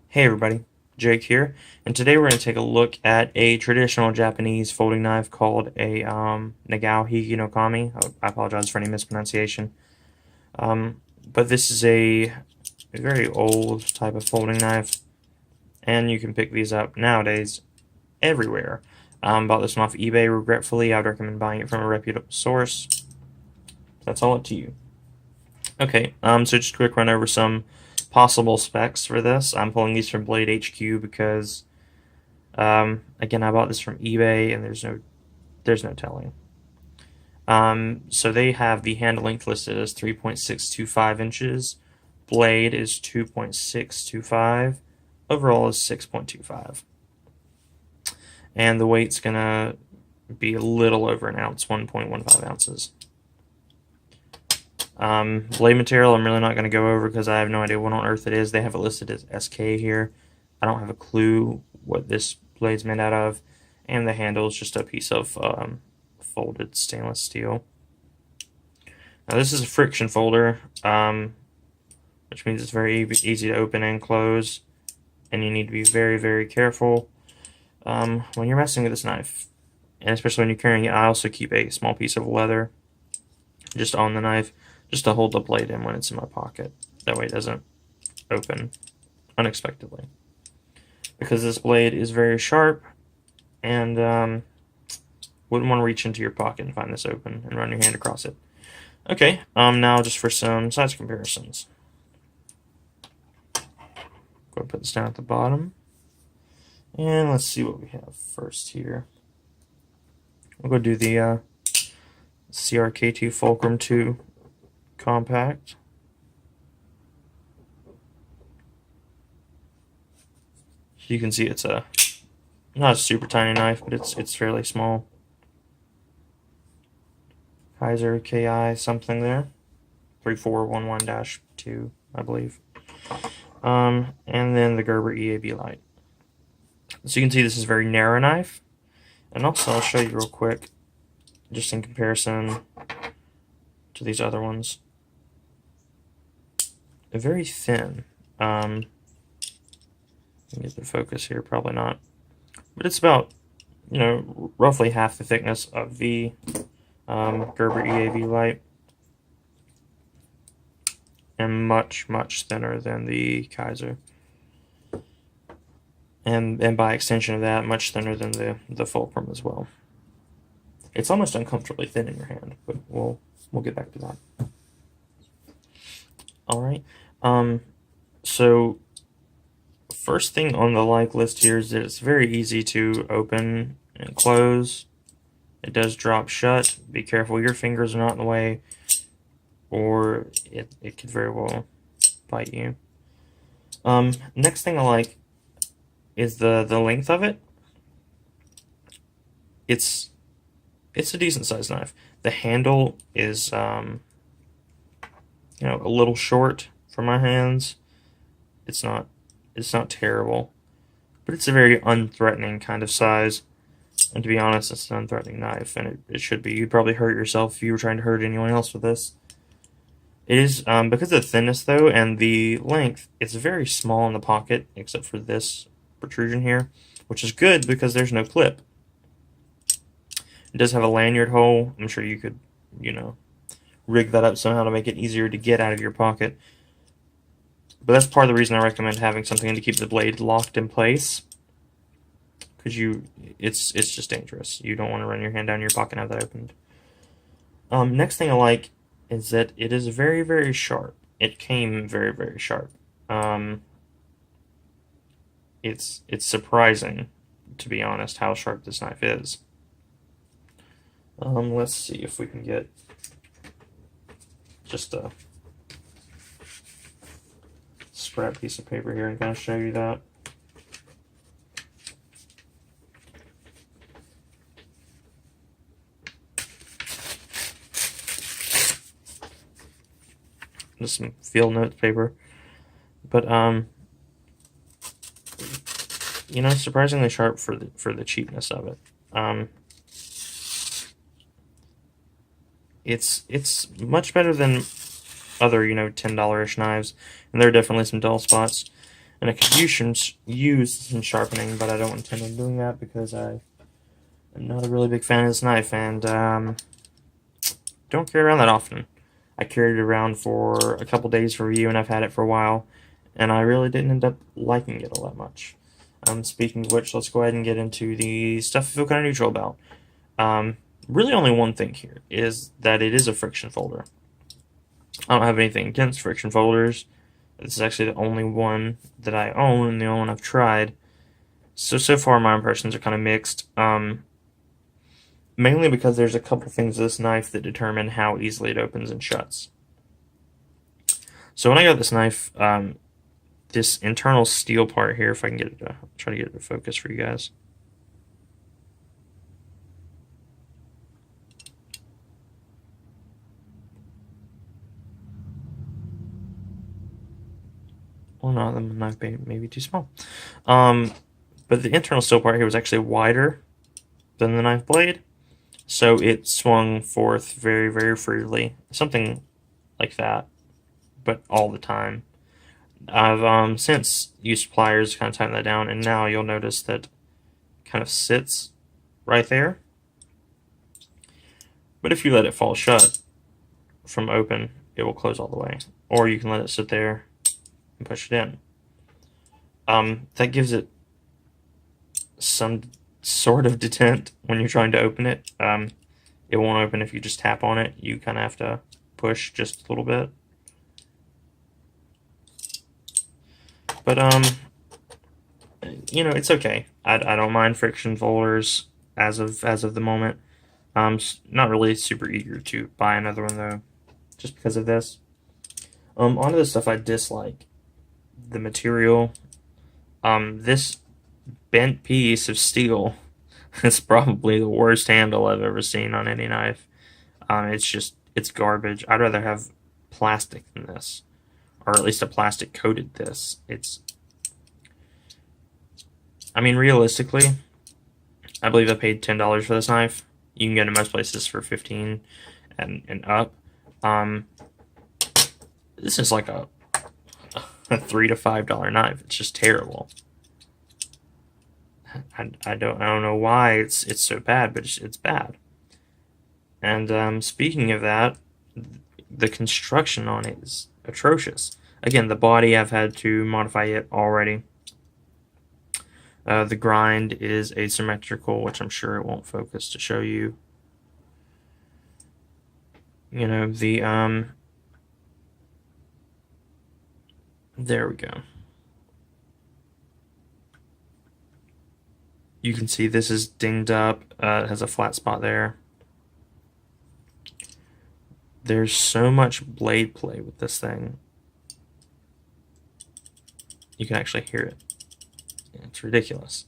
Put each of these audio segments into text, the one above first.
Hey everybody, Jake here, and today we're going to take a look at a traditional Japanese folding knife called a Nagao Higinokami. I apologize for any mispronunciation. But this is a very old type of folding knife, and you can pick these up nowadays everywhere. Bought this one off eBay, regretfully. I would recommend buying it from a reputable source. That's all up to you. Okay, so just a quick run over some possible specs for this. I'm pulling these from Blade HQ because again, I bought this from eBay, and there's no telling. So they have the handle length listed as 3.625 inches. Blade is 2.625. Overall is 6.25. And the weight's gonna be a little over an ounce, 1.15 ounces. Blade material I'm really not going to go over because I have no idea what on earth it is. They have it listed as SK here. I don't have a clue what this blade's made out of. And the handle is just a piece of folded stainless steel. Now this is a friction folder, which means it's very easy to open and close. And you need to be very, very careful when you're messing with this knife. And especially when you're carrying it. I also keep a small piece of leather just on the knife, just to hold the blade in when it's in my pocket. That way it doesn't open unexpectedly. Because this blade is very sharp, and wouldn't want to reach into your pocket and find this open and run your hand across it. Okay, now just for some size comparisons. Go ahead and put this down at the bottom. And let's see what we have first here. We'll go do the CRK2 Fulcrum 2 compact. You can see it's not a super tiny knife, but it's fairly small. Kaiser KI something there, 3411-2, I believe. And then the Gerber EAB light. So you can see this is a very narrow knife, and also I'll show you real quick, just in comparison to these other ones. They're very thin. Get the focus here, probably not. But it's about, roughly half the thickness of the Gerber EAV light. And much, much thinner than the Kaiser. And by extension of that, much thinner than the Fulcrum as well. It's almost uncomfortably thin in your hand, but we'll get back to that. All right. So first thing on the like list here is that it's very easy to open and close. It does drop shut. Be careful your fingers are not in the way, or it could very well bite you. Next thing I like is the length of it. It's a decent sized knife. The handle is a little short for my hands. It's not terrible, but it's a very unthreatening kind of size. And to be honest, it's an unthreatening knife, and it should be. You'd probably hurt yourself if you were trying to hurt anyone else with this. It is, because of the thinness though, and the length, it's very small in the pocket, except for this protrusion here, which is good because there's no clip. It does have a lanyard hole. I'm sure you could, rig that up somehow to make it easier to get out of your pocket. But that's part of the reason I recommend having something to keep the blade locked in place, because it's just dangerous. You don't want to run your hand down your pocket and have that opened. Next thing I like is that it is very, very sharp. It came very, very sharp. It's surprising, to be honest, how sharp this knife is. Let's see if we can get just a scrap piece of paper here and kind of show you that. Just some field notes paper, but surprisingly sharp for the cheapness of it. It's much better than other $10-ish knives, and there are definitely some dull spots. And I could use some sharpening, but I don't intend on doing that because I am not a really big fan of this knife, and don't carry it around that often. I carried it around for a couple days for review, and I've had it for a while, and I really didn't end up liking it all that much. Speaking of which, let's go ahead and get into the stuff I feel kind of neutral about. Really only one thing here, is that it is a friction folder. I don't have anything against friction folders. This is actually the only one that I own and the only one I've tried. So far my impressions are kind of mixed. Mainly because there's a couple things with this knife that determine how easily it opens and shuts. So when I got this knife, this internal steel part here, if I can get it to, try to get it to focus for you guys. Well, no, the knife may be too small. But the internal steel part here was actually wider than the knife blade, so it swung forth very, very freely. Something like that, but all the time. I've since used pliers to kind of tighten that down, and now you'll notice that it kind of sits right there. But if you let it fall shut from open, it will close all the way. Or you can let it sit there and push it in. That gives it some sort of detent when you're trying to open it. It won't open if you just tap on it. You kind of have to push just a little bit. But you know, it's okay. I don't mind friction folders as of the moment. I'm not really super eager to buy another one though, just because of this. Onto the stuff I dislike. The material. This bent piece of steel is probably the worst handle I've ever seen on any knife. It's garbage. I'd rather have plastic than this, or at least a plastic coated this. I mean, realistically, I believe I paid $10 for this knife. You can get it in most places for $15 and up. This is like a $3 to $5 knife. It's just terrible. I don't know why it's so bad, but it's bad. And speaking of that, the construction on it is atrocious. Again, the body, I've had to modify it already. The grind is asymmetrical, which I'm sure it won't focus to show you. You know, there we go. You can see this is dinged up. It has a flat spot there. There's so much blade play with this thing. You can actually hear it. It's ridiculous.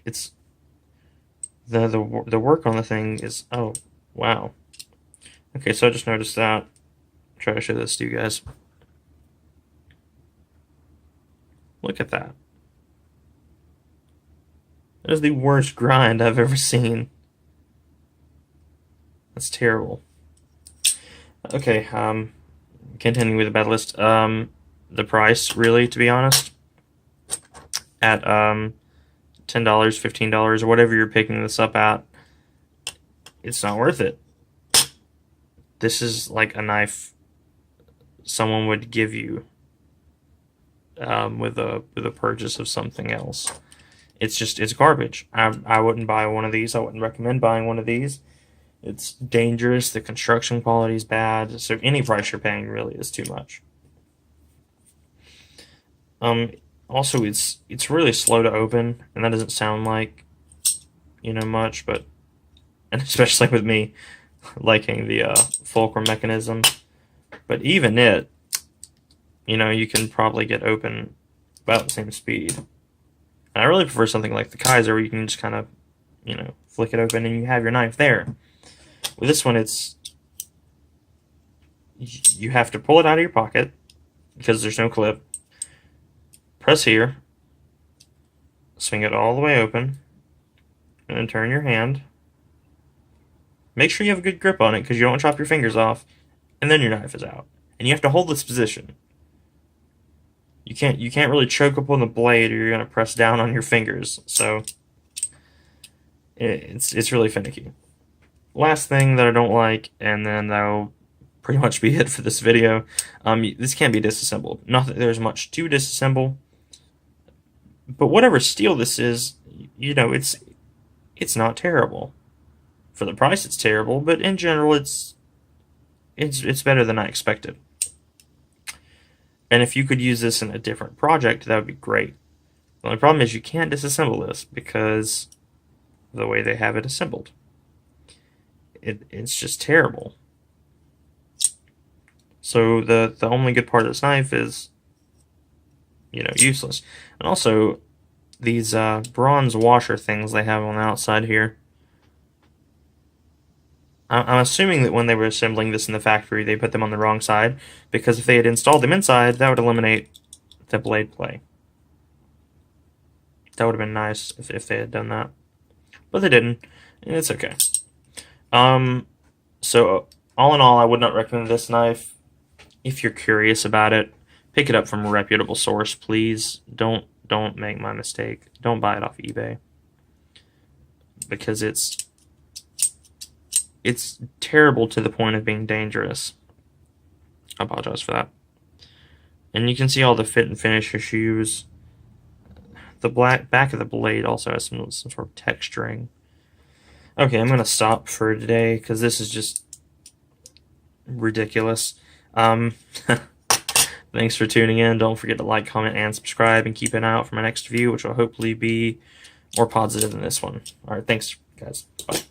It's the work on the thing is, oh wow. Okay, so I just noticed that. I'll try to show this to you guys. Look at that. That is the worst grind I've ever seen. That's terrible. Okay, continuing with the bad list. The price, really, to be honest, at $10, $15, or whatever you're picking this up at, it's not worth it. This is like a knife someone would give you with a purchase of something else. It's garbage. I wouldn't buy one of these. I wouldn't recommend buying one of these. It's dangerous. The construction quality is bad. So any price you're paying really is too much. Also, it's really slow to open, and that doesn't sound like, you know, much, but, and especially with me liking the fulcrum mechanism, but even it, you know, you can probably get open about the same speed. And I really prefer something like the Kaiser, where you can just kind of, you know, flick it open and you have your knife there. With this one, you have to pull it out of your pocket because there's no clip. Press here, swing it all the way open, and then turn your hand. Make sure you have a good grip on it because you don't want to chop your fingers off, and then your knife is out. And you have to hold this position. you can't really choke up on the blade, or you're gonna press down on your fingers. So it's really finicky. Last thing that I don't like, and then that'll pretty much be it for this video. This can't be disassembled. Not that there's much to disassemble, but whatever steel this is, you know, it's not terrible. For the price, it's terrible, but in general, it's better than I expected. And if you could use this in a different project, that would be great. The only problem is you can't disassemble this because of the way they have it assembled. It's just terrible. So the only good part of this knife is, you know, useless. And also, these bronze washer things they have on the outside here, I'm assuming that when they were assembling this in the factory, they put them on the wrong side, because if they had installed them inside, that would eliminate the blade play. That would have been nice if they had done that. But they didn't, and it's okay. So all in all, I would not recommend this knife. If you're curious about it, pick it up from a reputable source, please. Don't make my mistake. Don't buy it off eBay, because it's terrible to the point of being dangerous. I apologize for that. And you can see all the fit and finish issues. The back of the blade also has some sort of texturing. Okay, I'm going to stop for today because this is just ridiculous. Thanks for tuning in. Don't forget to like, comment, and subscribe, and keep an eye out for my next review, which will hopefully be more positive than this one. Alright, thanks, guys. Bye.